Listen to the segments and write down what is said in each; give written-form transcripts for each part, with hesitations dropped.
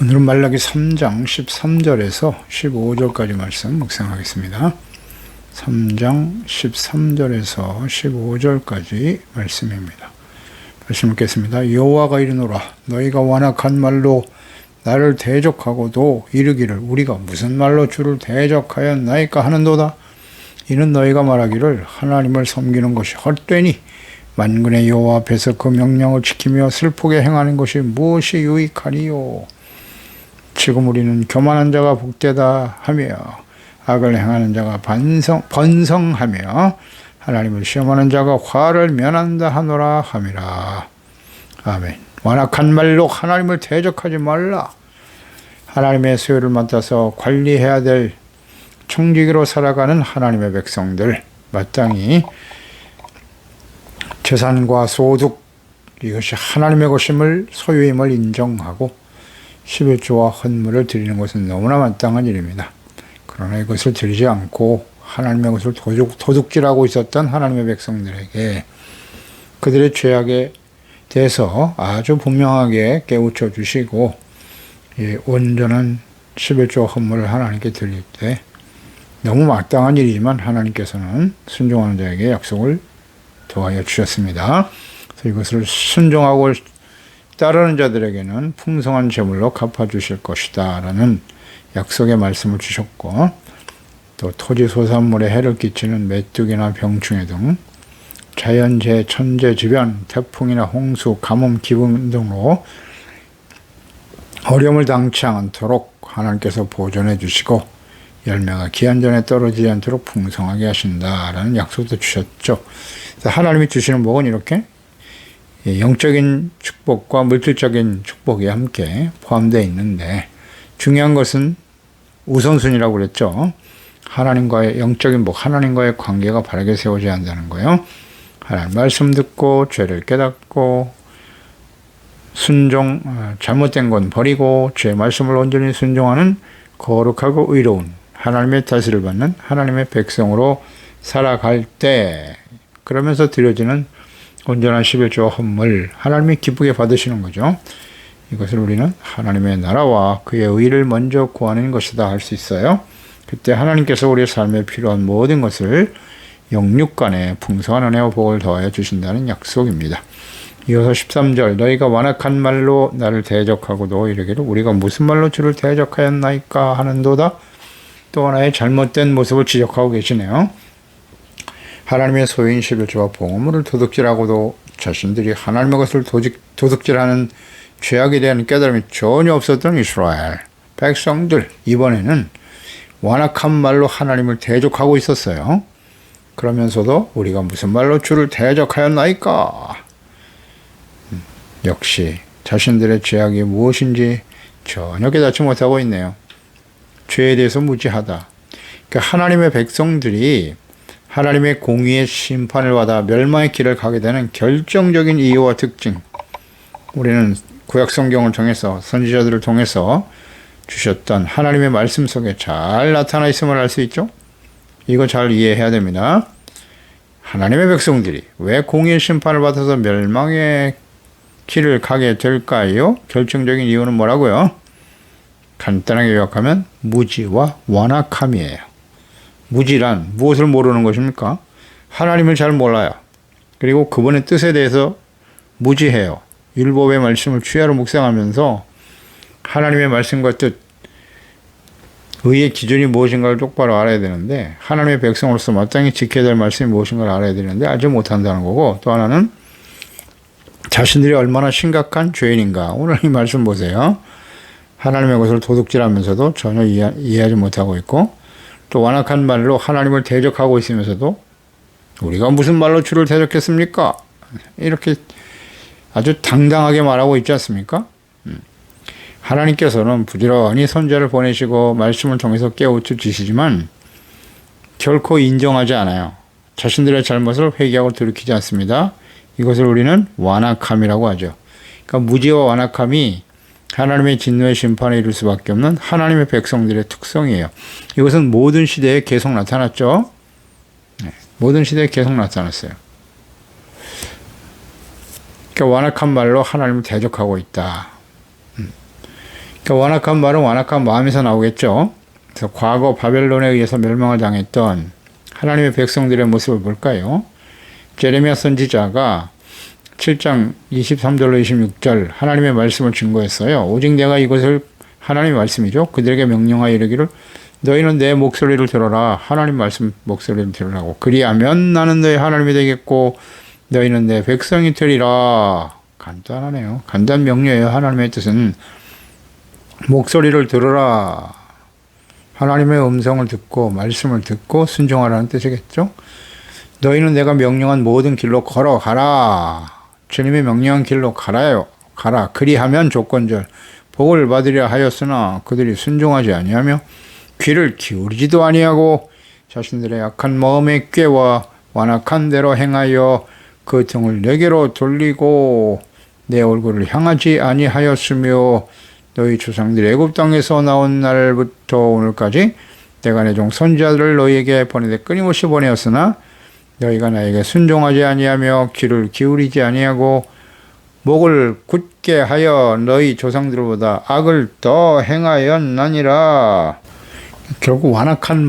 오늘은 말라기 3장 13절에서 15절까지 말씀 묵상하겠습니다. 3장 13절에서 15절까지 말씀입니다. 말씀 읽겠습니다. 여호와가 이르노라 너희가 완악한 말로 나를 대적하고도 이르기를 우리가 무슨 말로 주를 대적하였나이까 하는도다. 이는 너희가 말하기를 하나님을 섬기는 것이 헛되니 만군의 여호와 앞에서 그 명령을 지키며 슬프게 행하는 것이 무엇이 유익하니요. 지금 우리는 교만한 자가 복되다 하며 악을 행하는 자가 번성하며 하나님을 시험하는 자가 화를 면한다 하노라 함이라. 아멘. 완악한 말로 하나님을 대적하지 말라. 하나님의 소유를 맡아서 관리해야 될 청지기로 살아가는 하나님의 백성들, 마땅히 재산과 소득 이것이 하나님의 것임을 소유임을 인정하고 11조와 헌물을 드리는 것은 너무나 마땅한 일입니다. 그러나 이것을 드리지 않고 하나님의 것을 도둑질하고 있었던 하나님의 백성들에게 그들의 죄악에 대해서 아주 분명하게 깨우쳐 주시고 온전한 11조 헌물을 하나님께 드릴 때 너무 마땅한 일이지만 하나님께서는 순종하는 자에게 약속을 더하여 주셨습니다. 그래서 이것을 순종하고 따르는 자들에게는 풍성한 제물로 갚아주실 것이다 라는 약속의 말씀을 주셨고, 또 토지 소산물에 해를 끼치는 메뚜기나 병충해 등 자연재해, 천재지변, 태풍이나 홍수, 가뭄, 기분 등으로 어려움을 당치 않도록 하나님께서 보존해 주시고 열매가 기한 전에 떨어지지 않도록 풍성하게 하신다라는 약속도 주셨죠. 그래서 하나님이 주시는 복은 이렇게 영적인 축복과 물질적인 축복이 함께 포함되어 있는데, 중요한 것은 우선순위라고 그랬죠. 하나님과의 영적인 복, 하나님과의 관계가 바르게 세워져야 한다는 거예요. 하나님 말씀 듣고 죄를 깨닫고 잘못된 건 버리고 죄의 말씀을 온전히 순종하는 거룩하고 의로운 하나님의 다스를 받는 하나님의 백성으로 살아갈 때, 그러면서 드려지는 온전한 11조 헌물, 하나님이 기쁘게 받으시는 거죠. 이것을 우리는 하나님의 나라와 그의 의를 먼저 구하는 것이다 할 수 있어요. 그때 하나님께서 우리의 삶에 필요한 모든 것을 영육간에 풍성한 은혜와 복을 더하여 주신다는 약속입니다. 이어서 13절 너희가 완악한 말로 나를 대적하고도 이르기를 우리가 무슨 말로 주를 대적하였나이까 하는도다. 또 하나의 잘못된 모습을 지적하고 계시네요. 하나님의 소유인 11조와 봉헌물을 도둑질하고도 자신들이 하나님의 것을 도둑질하는 죄악에 대한 깨달음이 전혀 없었던 이스라엘 백성들, 이번에는 완악한 말로 하나님을 대적하고 있었어요. 그러면서도 우리가 무슨 말로 주를 대적하였나이까? 역시 자신들의 죄악이 무엇인지 전혀 깨닫지 못하고 있네요. 죄에 대해서 무지하다. 그러니까 하나님의 백성들이 하나님의 공의의 심판을 받아 멸망의 길을 가게 되는 결정적인 이유와 특징, 우리는 구약성경을 통해서 선지자들을 통해서 주셨던 하나님의 말씀 속에 잘 나타나 있음을 알 수 있죠. 이거 잘 이해해야 됩니다. 하나님의 백성들이 왜 공의의 심판을 받아서 멸망의 길을 가게 될까요? 결정적인 이유는 뭐라고요? 간단하게 요약하면 무지와 완악함이에요. 무지란 무엇을 모르는 것입니까? 하나님을 잘 몰라요. 그리고 그분의 뜻에 대해서 무지해요. 율법의 말씀을 취하로 묵상하면서 하나님의 말씀과 뜻, 의의 기준이 무엇인가를 똑바로 알아야 되는데, 하나님의 백성으로서 마땅히 지켜야 될 말씀이 무엇인가를 알아야 되는데 알지 못한다는 거고, 또 하나는 자신들이 얼마나 심각한 죄인인가. 오늘 이 말씀 보세요. 하나님의 것을 도둑질하면서도 전혀 이해하지 못하고 있고, 또 완악한 말로 하나님을 대적하고 있으면서도 우리가 무슨 말로 주를 대적했습니까? 이렇게 아주 당당하게 말하고 있지 않습니까? 하나님께서는 부지런히 선지자를 보내시고 말씀을 통해서 깨우쳐 주시지만 결코 인정하지 않아요. 자신들의 잘못을 회개하고 돌이키지 않습니다. 이것을 우리는 완악함이라고 하죠. 그러니까 무지와 완악함이 하나님의 진노의 심판에 이를 수밖에 없는 하나님의 백성들의 특성이에요. 이것은 모든 시대에 계속 나타났죠. 모든 시대에 계속 나타났어요. 그러니까 완악한 말로 하나님을 대적하고 있다. 그러니까 완악한 말은 완악한 마음에서 나오겠죠. 그래서 과거 바벨론에 의해서 멸망을 당했던 하나님의 백성들의 모습을 볼까요? 제레미야 선지자가 7장 23절로 26절 하나님의 말씀을 증거했어요. 오직 내가 이것을 하나님의 말씀이죠. 그들에게 명령하여 이르기를 너희는 내 목소리를 들어라. 하나님 말씀 목소리를 들으라고. 그리하면 나는 너희 하나님이 되겠고 너희는 내 백성이 되리라. 간단하네요. 간단 명료해요. 하나님의 뜻은 목소리를 들어라. 하나님의 음성을 듣고 말씀을 듣고 순종하라는 뜻이겠죠. 너희는 내가 명령한 모든 길로 걸어가라. 주님이 명령한 길로 가라요. 가라. 그리하면 조건절 복을 받으려 하였으나 그들이 순종하지 아니하며 귀를 기울이지도 아니하고 자신들의 약한 마음에 꾀와 완악한 대로 행하여 그 등을 내게로 돌리고 내 얼굴을 향하지 아니하였으며 너희 조상들이 애굽 땅에서 나온 날부터 오늘까지 내가 내 종 선지자들을 너희에게 보내되 끊임없이 보내었으나 너희가 나에게 순종하지 아니하며 귀를 기울이지 아니하고 목을 굳게 하여 너희 조상들보다 악을 더 행하였나니라. 결국 완악한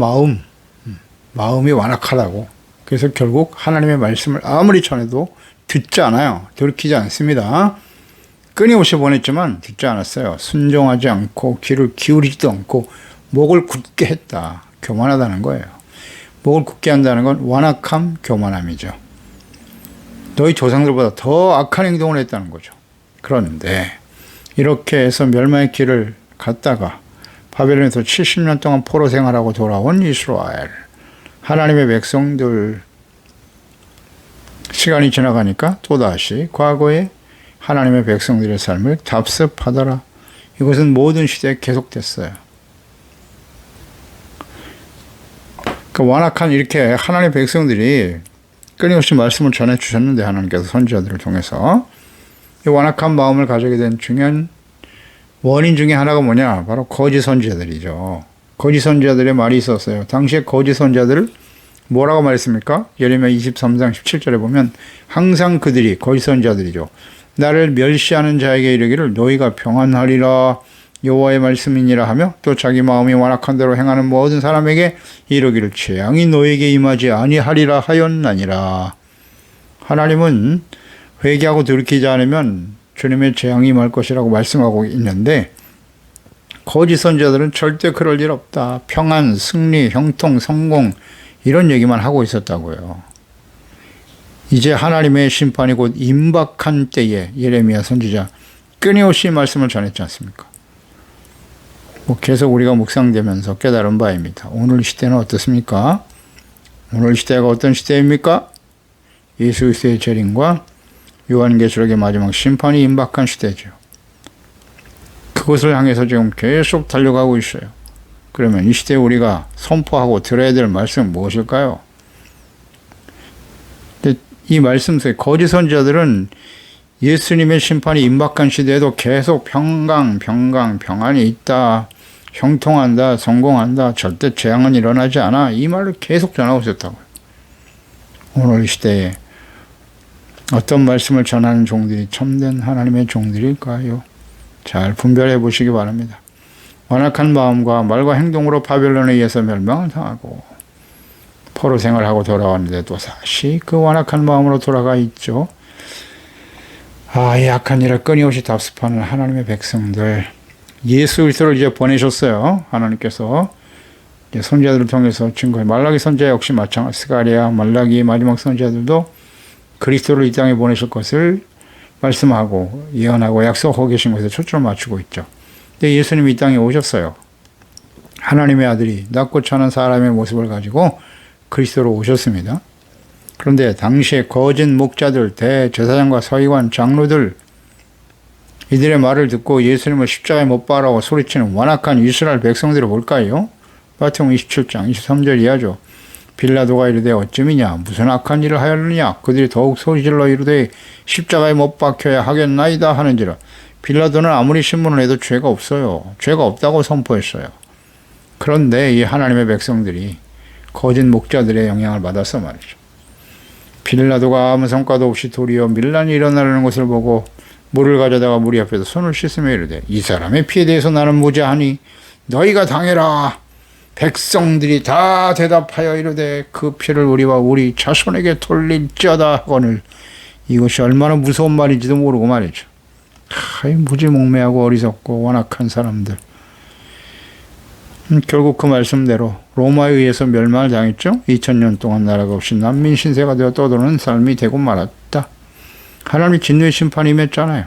마음이 완악하다고. 그래서 결국 하나님의 말씀을 아무리 전해도 듣지 않아요. 돌이키지 않습니다. 끊임없이 보냈지만 듣지 않았어요. 순종하지 않고 귀를 기울이지도 않고 목을 굳게 했다. 교만하다는 거예요. 목을 굳게 한다는 건 완악함, 교만함이죠. 너희 조상들보다 더 악한 행동을 했다는 거죠. 그런데 이렇게 해서 멸망의 길을 갔다가 바벨론에서 70년 동안 포로 생활하고 돌아온 이스라엘, 하나님의 백성들, 시간이 지나가니까 또다시 과거의 하나님의 백성들의 삶을 답습하더라. 이것은 모든 시대에 계속됐어요. 그 완악한 이렇게 하나님의 백성들이 끊임없이 말씀을 전해주셨는데 하나님께서 선지자들을 통해서 이 완악한 마음을 가지게 된 중요한 원인 중에 하나가 뭐냐? 바로 거짓 선지자들이죠. 거짓 선지자들의 말이 있었어요. 당시에 거짓 선지자들을 뭐라고 말했습니까? 예레미야 23장 17절에 보면 항상 그들이 거짓 선지자들이죠. 나를 멸시하는 자에게 이르기를 너희가 평안하리라 여호와의 말씀이니라 하며 또 자기 마음이 완악한 대로 행하는 모든 사람에게 이르기를 재앙이 너에게 임하지 아니하리라 하였나니라. 하나님은 회개하고 돌이키지 않으면 주님의 재앙이 임할 것이라고 말씀하고 있는데 거짓 선지자들은 절대 그럴 일 없다. 평안, 승리, 형통, 성공 이런 얘기만 하고 있었다고요. 이제 하나님의 심판이 곧 임박한 때에 예레미야 선지자 끊임없이 말씀을 전했지 않습니까? 계속 우리가 묵상되면서 깨달은 바입니다. 오늘 시대는 어떻습니까? 오늘 시대가 어떤 시대입니까? 예수 그리스도의 재림과 요한계시록의 마지막 심판이 임박한 시대죠. 그것을 향해서 지금 계속 달려가고 있어요. 그러면 이 시대에 우리가 선포하고 들어야 될 말씀은 무엇일까요? 근데 이 말씀 속에 거짓 선지자들은 예수님의 심판이 임박한 시대에도 계속 평안이 있다. 형통한다. 성공한다. 절대 재앙은 일어나지 않아. 이 말을 계속 전하고 있었다고요. 오늘 시대에 어떤 말씀을 전하는 종들이 참된 하나님의 종들일까요? 잘 분별해 보시기 바랍니다. 완악한 마음과 말과 행동으로 바벨론에 의해서 멸망을 당하고 포로 생활하고 돌아왔는데 또 다시 그 완악한 마음으로 돌아가 있죠. 이 악한 일을 끊임없이 답습하는 하나님의 백성들, 예수 그리스도를 이제 보내셨어요. 하나님께서 이제 선지자들을 통해서 증거해. 말라기 선지자 역시 마찬가지. 스가랴, 말라기 마지막 선지자들도 그리스도를 이 땅에 보내실 것을 말씀하고 예언하고 약속하고 계신 것에 초점을 맞추고 있죠. 근데 예수님이 이 땅에 오셨어요. 하나님의 아들이 낮고 천한 사람의 모습을 가지고 그리스도로 오셨습니다. 그런데 당시에 거짓 목자들, 대제사장과 서기관, 장로들 이들의 말을 듣고 예수님을 십자가에 못 박으라고 소리치는 완악한 이스라엘 백성들을 볼까요? 마태복음 27장 23절 이하죠. 빌라도가 이르되 어찌미냐 무슨 악한 일을 하였느냐 그들이 더욱 소리질러 이르되 십자가에 못 박혀야 하겠나이다 하는지라. 빌라도는 아무리 신문을 해도 죄가 없어요. 죄가 없다고 선포했어요. 그런데 이 하나님의 백성들이 거짓 목자들의 영향을 받아서 말이죠. 빌라도가 아무 성과도 없이 도리어 밀란이 일어나려는 것을 보고 물을 가져다가 무리 앞에서 손을 씻으며 이르되 이 사람의 피에 대해서 나는 무죄하니 너희가 당해라. 백성들이 다 대답하여 이르되 그 피를 우리와 우리 자손에게 돌릴지어다 하거늘. 이것이 얼마나 무서운 말인지도 모르고 말이죠. 무지몽매하고 어리석고 완악한 사람들. 결국 그 말씀대로 로마에 의해서 멸망을 당했죠. 2000년 동안 나라가 없이 난민 신세가 되어 떠도는 삶이 되고 말았다. 하나님의 진노의 심판이 임했잖아요.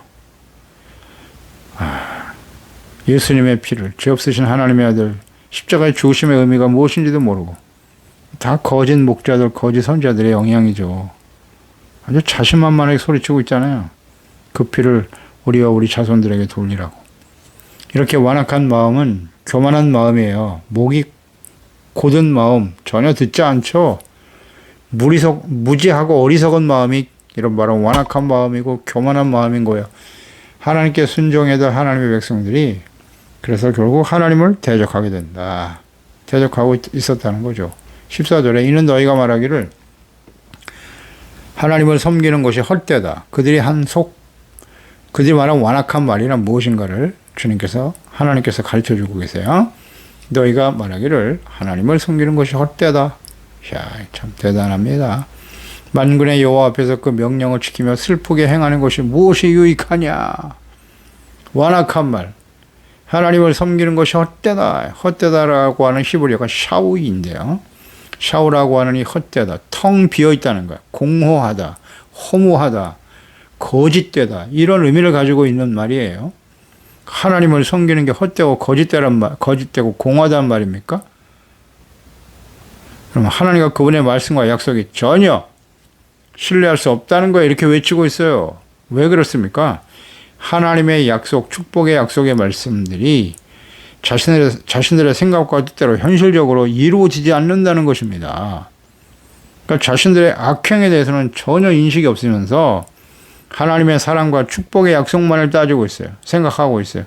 예수님의 피를, 죄 없으신 하나님의 아들 십자가의 죽으심의 의미가 무엇인지도 모르고 다 거짓 목자들, 거짓 선자들의 영향이죠. 아주 자신만만하게 소리치고 있잖아요. 그 피를 우리와 우리 자손들에게 돌리라고. 이렇게 완악한 마음은 교만한 마음이에요. 목이 곧은 마음, 전혀 듣지 않죠. 무지하고 어리석은 마음이 이런 말은 완악한 마음이고 교만한 마음인 거예요. 하나님께 순종해야 하나님의 백성들이 그래서 결국 하나님을 대적하게 된다. 대적하고 있었다는 거죠. 14절에 이는 너희가 말하기를 하나님을 섬기는 것이 헛되다. 그들이 말한 완악한 말이란 무엇인가를 주님께서 하나님께서 가르쳐주고 계세요. 너희가 말하기를 하나님을 섬기는 것이 헛되다. 참 대단합니다. 만군의 여호와 앞에서 그 명령을 지키며 슬프게 행하는 것이 무엇이 유익하냐. 완악한 말. 하나님을 섬기는 것이 헛되다. 헛되다라고 하는 히브리어가 샤우인데요. 샤우라고 하는 이 헛되다. 텅 비어있다는 거야. 공허하다. 허무하다. 거짓되다. 이런 의미를 가지고 있는 말이에요. 하나님을 섬기는 게 헛되고 거짓되고 공허하다는 말입니까? 그럼 하나님과 그분의 말씀과 약속이 전혀 신뢰할 수 없다는 거에 이렇게 외치고 있어요. 왜 그렇습니까? 하나님의 약속, 축복의 약속의 말씀들이 자신들의 생각과 뜻대로 현실적으로 이루어지지 않는다는 것입니다. 그러니까 자신들의 악행에 대해서는 전혀 인식이 없으면서 하나님의 사랑과 축복의 약속만을 따지고 있어요. 생각하고 있어요.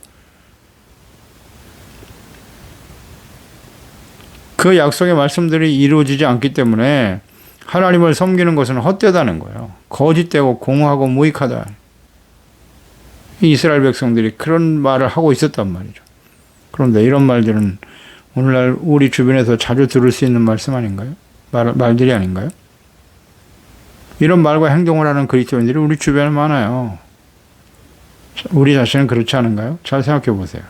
그 약속의 말씀들이 이루어지지 않기 때문에 하나님을 섬기는 것은 헛되다는 거예요. 거짓되고 공허하고 무익하다. 이스라엘 백성들이 그런 말을 하고 있었단 말이죠. 그런데 이런 말들은 오늘날 우리 주변에서 자주 들을 수 있는 말씀 아닌가요? 말들이 아닌가요? 이런 말과 행동을 하는 그리스도인들이 우리 주변에 많아요. 우리 자신은 그렇지 않은가요? 잘 생각해 보세요.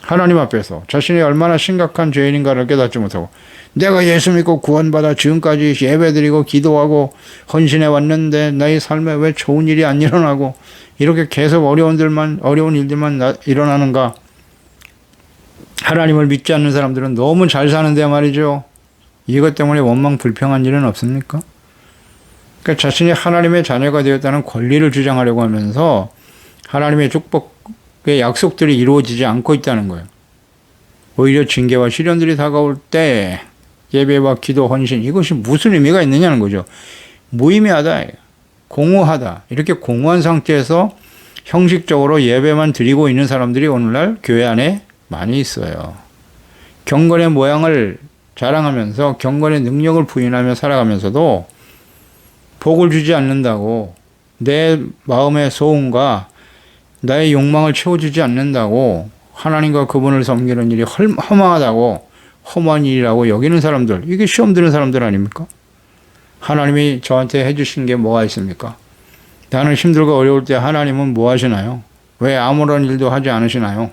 하나님 앞에서 자신이 얼마나 심각한 죄인인가를 깨닫지 못하고 내가 예수 믿고 구원받아 지금까지 예배드리고 기도하고 헌신해 왔는데 나의 삶에 왜 좋은 일이 안 일어나고 이렇게 계속 어려운 일들만 일어나는가. 하나님을 믿지 않는 사람들은 너무 잘 사는데 말이죠. 이것 때문에 원망 불평한 일은 없습니까? 그러니까 자신이 하나님의 자녀가 되었다는 권리를 주장하려고 하면서 하나님의 축복의 약속들이 이루어지지 않고 있다는 거예요. 오히려 징계와 시련들이 다가올 때 예배와 기도, 헌신 이것이 무슨 의미가 있느냐는 거죠. 무의미하다, 공허하다. 이렇게 공허한 상태에서 형식적으로 예배만 드리고 있는 사람들이 오늘날 교회 안에 많이 있어요. 경건의 모양을 자랑하면서 경건의 능력을 부인하며 살아가면서도 복을 주지 않는다고, 내 마음의 소원과 나의 욕망을 채워주지 않는다고, 하나님과 그분을 섬기는 일이 허망하다고, 험한 일이라고 여기는 사람들, 이게 시험 드는 사람들 아닙니까? 하나님이 저한테 해주신 게 뭐가 있습니까? 나는 힘들고 어려울 때 하나님은 뭐 하시나요? 왜 아무런 일도 하지 않으시나요?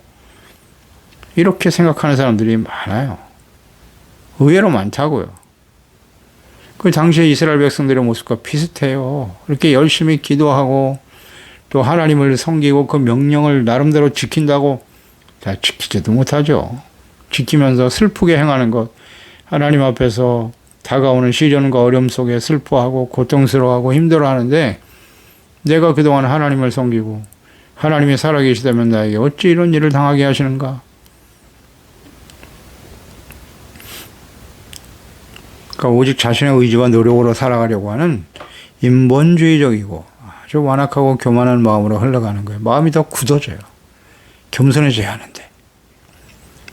이렇게 생각하는 사람들이 많아요. 의외로 많다고요. 그 당시에 이스라엘 백성들의 모습과 비슷해요. 이렇게 열심히 기도하고 또 하나님을 섬기고 그 명령을 나름대로 지킨다고 다 지키지도 못하죠. 지키면서 슬프게 행하는 것, 하나님 앞에서 다가오는 시련과 어려움 속에 슬퍼하고 고통스러워하고 힘들어하는데 내가 그동안 하나님을 섬기고 하나님이 살아계시다면 나에게 어찌 이런 일을 당하게 하시는가? 그러니까 오직 자신의 의지와 노력으로 살아가려고 하는 인본주의적이고 아주 완악하고 교만한 마음으로 흘러가는 거예요. 마음이 더 굳어져요. 겸손해져야 하는데.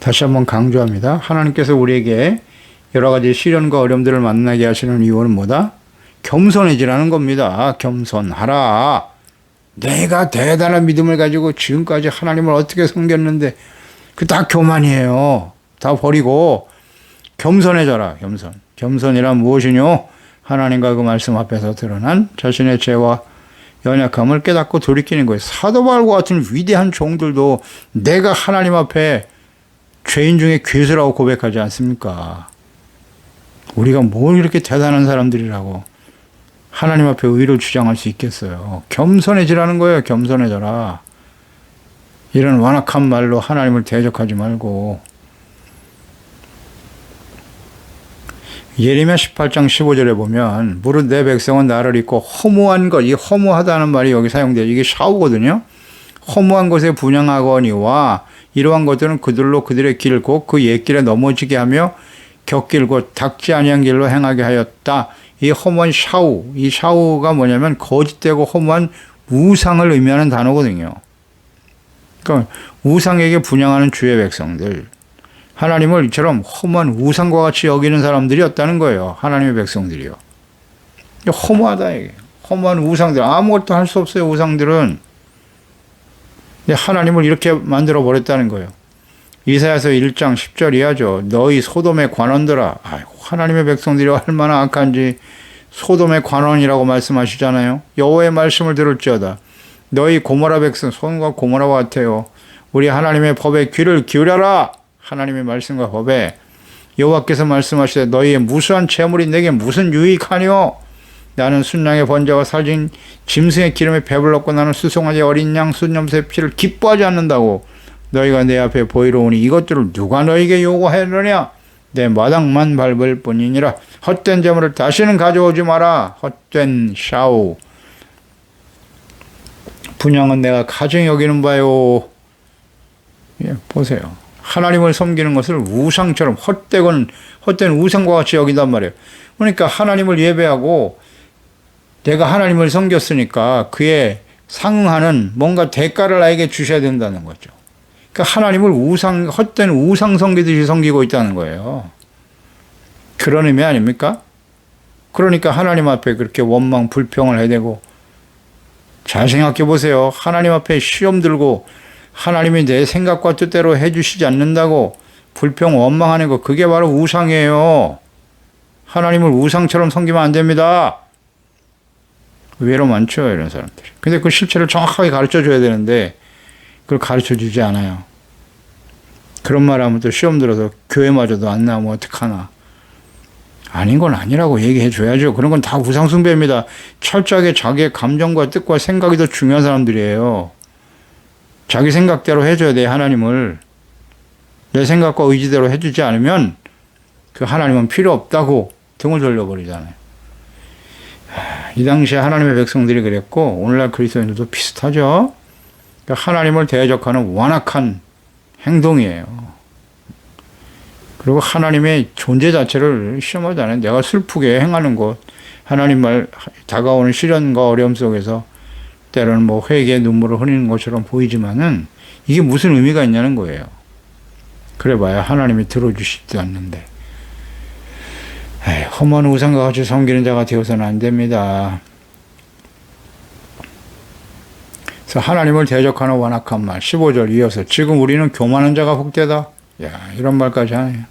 다시 한번 강조합니다. 하나님께서 우리에게 여러 가지 시련과 어려움들을 만나게 하시는 이유는 뭐다? 겸손해지라는 겁니다. 겸손하라. 내가 대단한 믿음을 가지고 지금까지 하나님을 어떻게 섬겼는데 그 다 교만이에요. 다 버리고 겸손해져라. 겸손. 겸손이란 무엇이뇨? 하나님과 그 말씀 앞에서 드러난 자신의 죄와 연약함을 깨닫고 돌이키는 거예요. 사도 바울과 같은 위대한 종들도 내가 하나님 앞에 죄인 중에 괴수라고 고백하지 않습니까? 우리가 뭘 이렇게 대단한 사람들이라고 하나님 앞에 의를 주장할 수 있겠어요. 겸손해지라는 거예요. 겸손해져라. 이런 완악한 말로 하나님을 대적하지 말고. 예레미야 18장 15절에 보면 무릇 내 백성은 나를 잊고 허무한 것, 이 허무하다는 말이 여기 사용돼요. 이게 샤우거든요. 허무한 것에 분향하거니와 이러한 것들은 그들로 그들의 길을 곧 그 옛길에 넘어지게 하며 곁길 곧 닥지 아니한 길로 행하게 하였다. 이 허무한 샤우, 이 샤우가 뭐냐면 거짓되고 허무한 우상을 의미하는 단어거든요. 그러니까 우상에게 분향하는 주의 백성들, 하나님을 이처럼 허무한 우상과 같이 여기는 사람들이었다는 거예요. 하나님의 백성들이요. 허무하다 이게. 허무한 우상들, 아무것도 할 수 없어요. 우상들은. 하나님을 이렇게 만들어 버렸다는 거예요. 이사야서 1장 10절 이하죠. 너희 소돔의 관원들아. 하나님의 백성들이 얼마나 악한지 소돔의 관원이라고 말씀하시잖아요. 여호와의 말씀을 들을지어다. 너희 고모라 백성, 소돔과 고모라와 같아요. 우리 하나님의 법에 귀를 기울여라. 하나님의 말씀과 법에 여호와께서 말씀하시되 너희의 무수한 재물이 내게 무슨 유익하뇨? 나는 순양의 번제와 살진 짐승의 기름에 배불렀고 나는 수송아지 어린 양 순염소의 피를 기뻐하지 않는다고 너희가 내 앞에 보이러오니 이것들을 누가 너희에게 요구하느냐? 내 마당만 밟을 뿐이니라. 헛된 재물을 다시는 가져오지 마라. 헛된 샤우. 분양은 내가 가증히 여기는 바요. 예, 보세요. 하나님을 섬기는 것을 우상처럼 헛된 우상과 같이 여긴단 말이에요. 그러니까 하나님을 예배하고 내가 하나님을 섬겼으니까 그에 상응하는 뭔가 대가를 나에게 주셔야 된다는 거죠. 그러니까 하나님을 헛된 우상 섬기듯이 섬기고 있다는 거예요. 그런 의미 아닙니까? 그러니까 하나님 앞에 그렇게 원망, 불평을 해대고, 잘 생각해 보세요. 하나님 앞에 시험 들고 하나님이 내 생각과 뜻대로 해주시지 않는다고 불평, 원망하는 거, 그게 바로 우상이에요. 하나님을 우상처럼 섬기면 안 됩니다. 의외로 많죠, 이런 사람들이. 근데 그 실체를 정확하게 가르쳐 줘야 되는데 그걸 가르쳐 주지 않아요. 그런 말 하면 또 시험 들어서 교회마저도 안 나오면 어떡하나. 아닌 건 아니라고 얘기해 줘야죠. 그런 건 다 우상숭배입니다. 철저하게 자기의 감정과 뜻과 생각이 더 중요한 사람들이에요. 자기 생각대로 해줘야 돼, 하나님을. 내 생각과 의지대로 해주지 않으면 그 하나님은 필요 없다고 등을 돌려버리잖아요. 이 당시에 하나님의 백성들이 그랬고 오늘날 그리스도인들도 비슷하죠. 그러니까 하나님을 대적하는 완악한 행동이에요. 그리고 하나님의 존재 자체를 시험하지 않아요. 내가 슬프게 행하는 것, 하나님 말 다가오는 시련과 어려움 속에서 때로는 뭐 회개의 눈물을 흘리는 것처럼 보이지만은 이게 무슨 의미가 있냐는 거예요. 그래봐야 하나님이 들어주시지도 않는데. 험한 우상과 같이 섬기는 자가 되어서는 안 됩니다. 그래서 하나님을 대적하는 완악한 말 15절 이어서 지금 우리는 교만한 자가 복되다. 이런 말까지 하네요.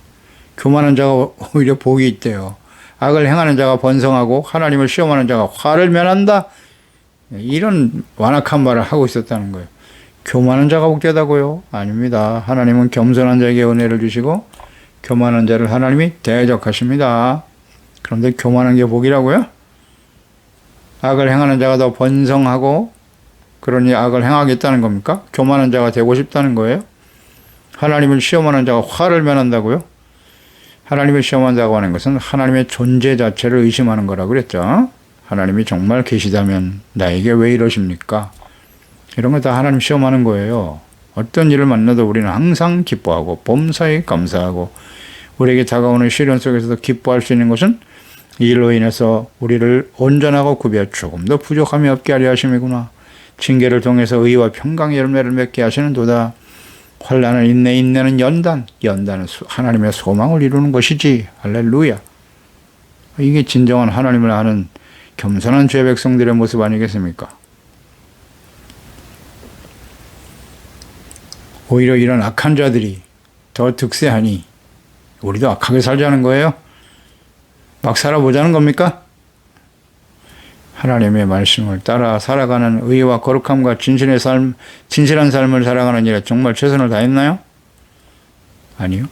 교만한 자가 오히려 복이 있대요. 악을 행하는 자가 번성하고 하나님을 시험하는 자가 화를 면한다. 이런 완악한 말을 하고 있었다는 거예요. 교만한 자가 복되다고요? 아닙니다. 하나님은 겸손한 자에게 은혜를 주시고 교만한 자를 하나님이 대적하십니다. 그런데 교만한 게 복이라고요? 악을 행하는 자가 더 번성하고 그러니 악을 행하겠다는 겁니까? 교만한 자가 되고 싶다는 거예요? 하나님을 시험하는 자가 화를 면한다고요? 하나님을 시험한다고 하는 것은 하나님의 존재 자체를 의심하는 거라고 그랬죠. 하나님이 정말 계시다면 나에게 왜 이러십니까? 이런 거 다 하나님 시험하는 거예요. 어떤 일을 만나도 우리는 항상 기뻐하고 범사에 감사하고 우리에게 다가오는 시련 속에서도 기뻐할 수 있는 것은 이 일로 인해서 우리를 온전하고 구비해 조금 더 부족함이 없게 하려 하심이구나. 징계를 통해서 의와 평강의 열매를 맺게 하시는 도다. 환난은 인내, 인내는 연단, 연단은 하나님의 소망을 이루는 것이지. 할렐루야. 이게 진정한 하나님을 아는 겸손한 죄 백성들의 모습 아니겠습니까? 오히려 이런 악한 자들이 더 득세하니 우리도 악하게 살자는 거예요? 막 살아보자는 겁니까? 하나님의 말씀을 따라 살아가는 의와 거룩함과 진실한 삶을 살아가는 일에 정말 최선을 다했나요? 아니요.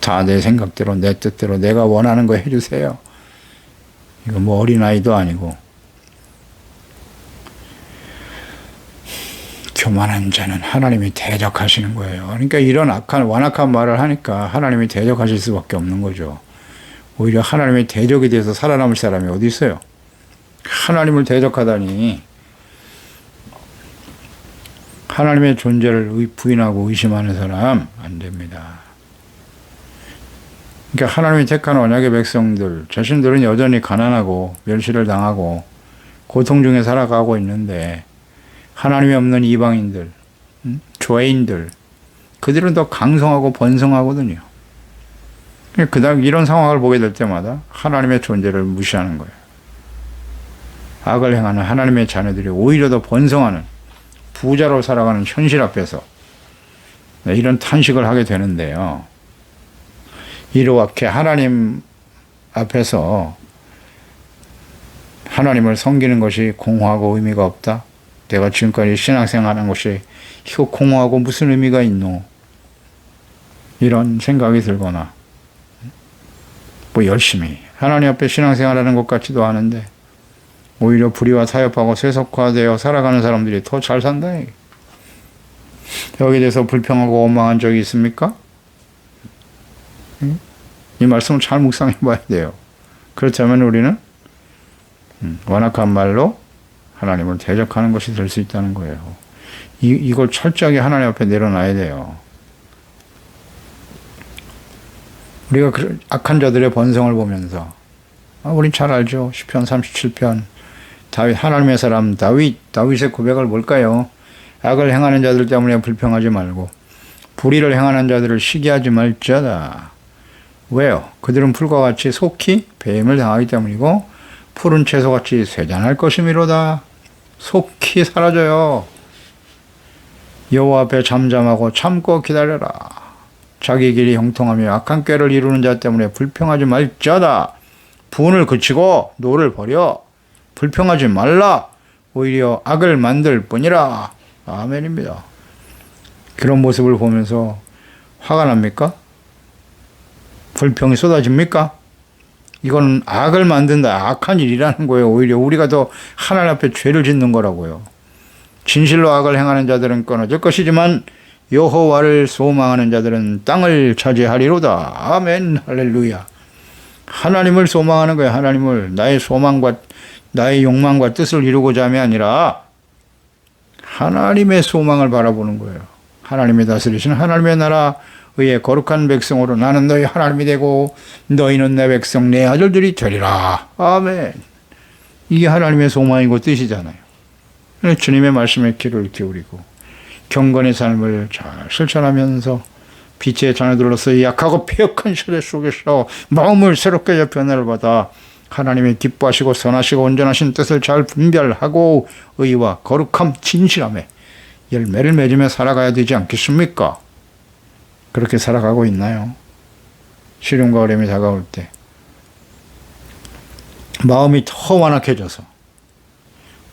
다 내 생각대로, 내 뜻대로, 내가 원하는 거 해주세요. 이거 뭐 어린아이도 아니고. 교만한 자는 하나님이 대적하시는 거예요. 그러니까 이런 완악한 말을 하니까 하나님이 대적하실 수밖에 없는 거죠. 오히려 하나님의 대적이 돼서 살아남을 사람이 어디 있어요? 하나님을 대적하다니. 하나님의 존재를 부인하고 의심하는 사람 안 됩니다. 그러니까 하나님이 택한 언약의 백성들, 자신들은 여전히 가난하고 멸시를 당하고 고통 중에 살아가고 있는데 하나님이 없는 이방인들, 죄인들, 그들은 더 강성하고 번성하거든요. 그다음 이런 상황을 보게 될 때마다 하나님의 존재를 무시하는 거예요. 악을 행하는 하나님의 자녀들이 오히려 더 번성하는 부자로 살아가는 현실 앞에서 이런 탄식을 하게 되는데요. 이렇게 하나님 앞에서 하나님을 섬기는 것이 공허하고 의미가 없다. 내가 지금까지 신앙생활하는 것이 이거 공허하고 무슨 의미가 있노? 이런 생각이 들거나 뭐 열심히 하나님 앞에 신앙생활하는 것 같지도 않은데 오히려 불의와 타협하고 세속화되어 살아가는 사람들이 더 잘 산다. 여기에 대해서 불평하고 원망한 적이 있습니까? 이 말씀을 잘 묵상해 봐야 돼요. 그렇다면 우리는 완악한 말로 하나님을 대적하는 것이 될 수 있다는 거예요. 이걸 철저하게 하나님 앞에 내려놔야 돼요. 우리가 악한 자들의 번성을 보면서 우린 잘 알죠. 시편 37편 다윗, 하나님의 사람 다윗의 고백을 뭘까요? 악을 행하는 자들 때문에 불평하지 말고 불의를 행하는 자들을 시기하지 말자다. 왜요? 그들은 풀과 같이 속히 배임을 당하기 때문이고 푸른 채소같이 쇠잔할 것이미로다. 속히 사라져요. 여호와 앞에 잠잠하고 참고 기다려라. 자기 길이 형통하며 악한 꾀를 이루는 자 때문에 불평하지 말자다. 분을 그치고 노를 버려. 불평하지 말라. 오히려 악을 만들 뿐이라. 아멘입니다. 그런 모습을 보면서 화가 납니까? 불평이 쏟아집니까? 이건 악을 만든다. 악한 일이라는 거예요. 오히려 우리가 더 하나님 앞에 죄를 짓는 거라고요. 진실로 악을 행하는 자들은 끊어질 것이지만 여호와를 소망하는 자들은 땅을 차지하리로다. 아멘. 할렐루야. 하나님을 소망하는 거예요. 하나님을. 나의 소망과 나의 욕망과 뜻을 이루고자 함이 아니라 하나님의 소망을 바라보는 거예요. 하나님이 다스리시는 하나님의 나라 의의 거룩한 백성으로 나는 너희 하나님이 되고 너희는 내 백성 내 아들들이 되리라. 아멘. 이게 하나님의 소망이고 뜻이잖아요. 주님의 말씀에 귀를 기울이고 경건의 삶을 잘 실천하면서 빛의 자녀들로서 약하고 폐역한 세대 속에서 마음을 새롭게 변화를 받아 하나님의 기뻐하시고 선하시고 온전하신 뜻을 잘 분별하고 의와 거룩함 진실함에 열매를 맺으며 살아가야 되지 않겠습니까? 그렇게 살아가고 있나요? 시련과 어려움이 다가올 때 마음이 더 완악해져서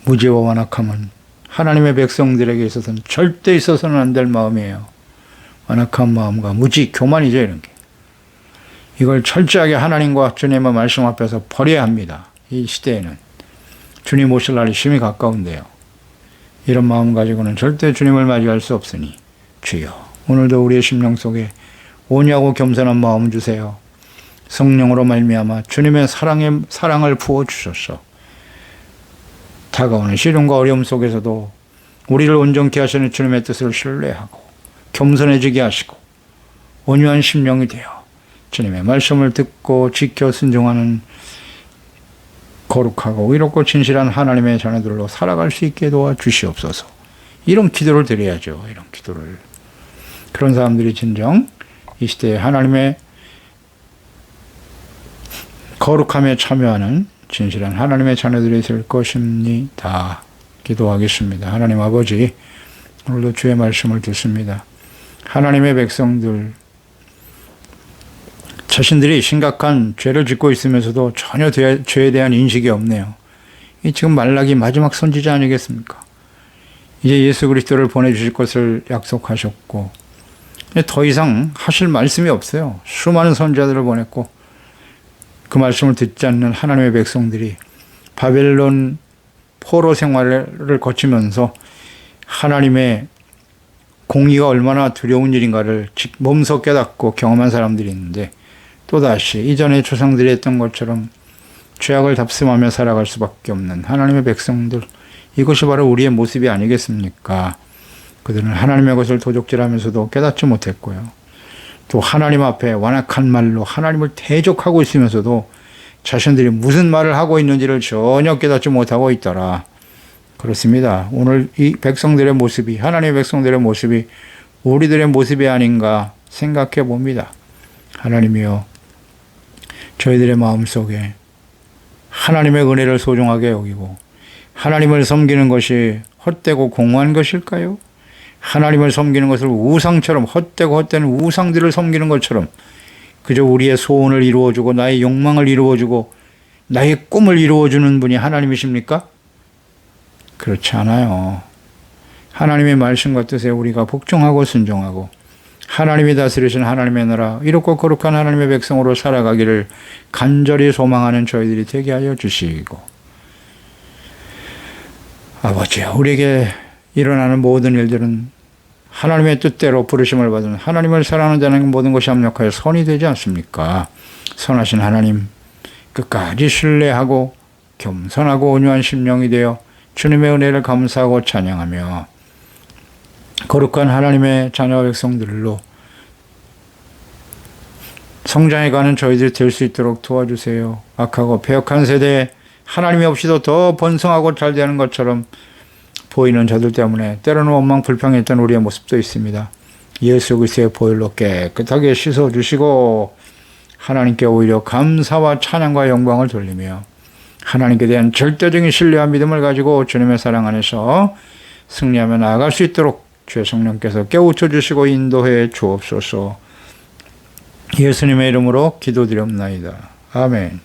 무지와 완악함은 하나님의 백성들에게 있어서는 절대 있어서는 안 될 마음이에요. 완악한 마음과 무지, 교만이죠, 이런 게. 이걸 철저하게 하나님과 주님의 말씀 앞에서 버려야 합니다. 이 시대에는. 주님 오실 날이 심히 가까운데요. 이런 마음 가지고는 절대 주님을 맞이할 수 없으니 주여 오늘도 우리의 심령 속에 온유하고 겸손한 마음 주세요. 성령으로 말미암아 주님의 사랑을 부어주셔서 다가오는 시련과 어려움 속에서도 우리를 온전케 하시는 주님의 뜻을 신뢰하고 겸손해지게 하시고 온유한 심령이 되어 주님의 말씀을 듣고 지켜 순종하는 거룩하고 의롭고 진실한 하나님의 자녀들로 살아갈 수 있게 도와주시옵소서. 이런 기도를 드려야죠. 이런 기도를. 그런 사람들이 진정 이 시대에 하나님의 거룩함에 참여하는 진실한 하나님의 자녀들이 될 것입니다. 기도하겠습니다. 하나님 아버지, 오늘도 주의 말씀을 듣습니다. 하나님의 백성들 자신들이 심각한 죄를 짓고 있으면서도 전혀 죄에 대한 인식이 없네요. 이 지금 말라기 마지막 선지자 아니겠습니까? 이제 예수 그리스도를 보내주실 것을 약속하셨고 더 이상 하실 말씀이 없어요. 수많은 선지자들을 보냈고 그 말씀을 듣지 않는 하나님의 백성들이 바벨론 포로 생활을 거치면서 하나님의 공의가 얼마나 두려운 일인가를 몸소 깨닫고 경험한 사람들이 있는데 또다시 이전에 조상들이 했던 것처럼 죄악을 답습하며 살아갈 수밖에 없는 하나님의 백성들, 이것이 바로 우리의 모습이 아니겠습니까? 그들은 하나님의 것을 도적질하면서도 깨닫지 못했고요. 또 하나님 앞에 완악한 말로 하나님을 대적하고 있으면서도 자신들이 무슨 말을 하고 있는지를 전혀 깨닫지 못하고 있더라. 그렇습니다. 오늘 이 백성들의 모습이, 하나님의 백성들의 모습이 우리들의 모습이 아닌가 생각해 봅니다. 하나님이여, 저희들의 마음속에 하나님의 은혜를 소중하게 여기고 하나님을 섬기는 것이 헛되고 공허한 것일까요? 하나님을 섬기는 것을 우상처럼, 헛되고 헛되는 우상들을 섬기는 것처럼 그저 우리의 소원을 이루어주고 나의 욕망을 이루어주고 나의 꿈을 이루어주는 분이 하나님이십니까? 그렇지 않아요. 하나님의 말씀과 뜻에 우리가 복종하고 순종하고 하나님이 다스리신 하나님의 나라, 이롭고 거룩한 하나님의 백성으로 살아가기를 간절히 소망하는 저희들이 되게 하여 주시고, 아버지, 우리에게 일어나는 모든 일들은 하나님의 뜻대로 부르심을 받은 하나님을 사랑하는 자는 모든 것이 합력하여 선이 되지 않습니까? 선하신 하나님, 끝까지 신뢰하고 겸손하고 온유한 심령이 되어 주님의 은혜를 감사하고 찬양하며 거룩한 하나님의 자녀 백성들로 성장해가는 저희들이 될 수 있도록 도와주세요. 악하고 패역한 세대에 하나님이 없이도 더 번성하고 잘 되는 것처럼 보이는 저들 때문에 때로는 원망 불평했던 우리의 모습도 있습니다. 예수 그리스도의 보혈로 깨끗하게 씻어주시고 하나님께 오히려 감사와 찬양과 영광을 돌리며 하나님께 대한 절대적인 신뢰와 믿음을 가지고 주님의 사랑 안에서 승리하며 나아갈 수 있도록 주의 성령께서 깨우쳐 주시고 인도해 주옵소서. 예수님의 이름으로 기도드립나이다. 아멘.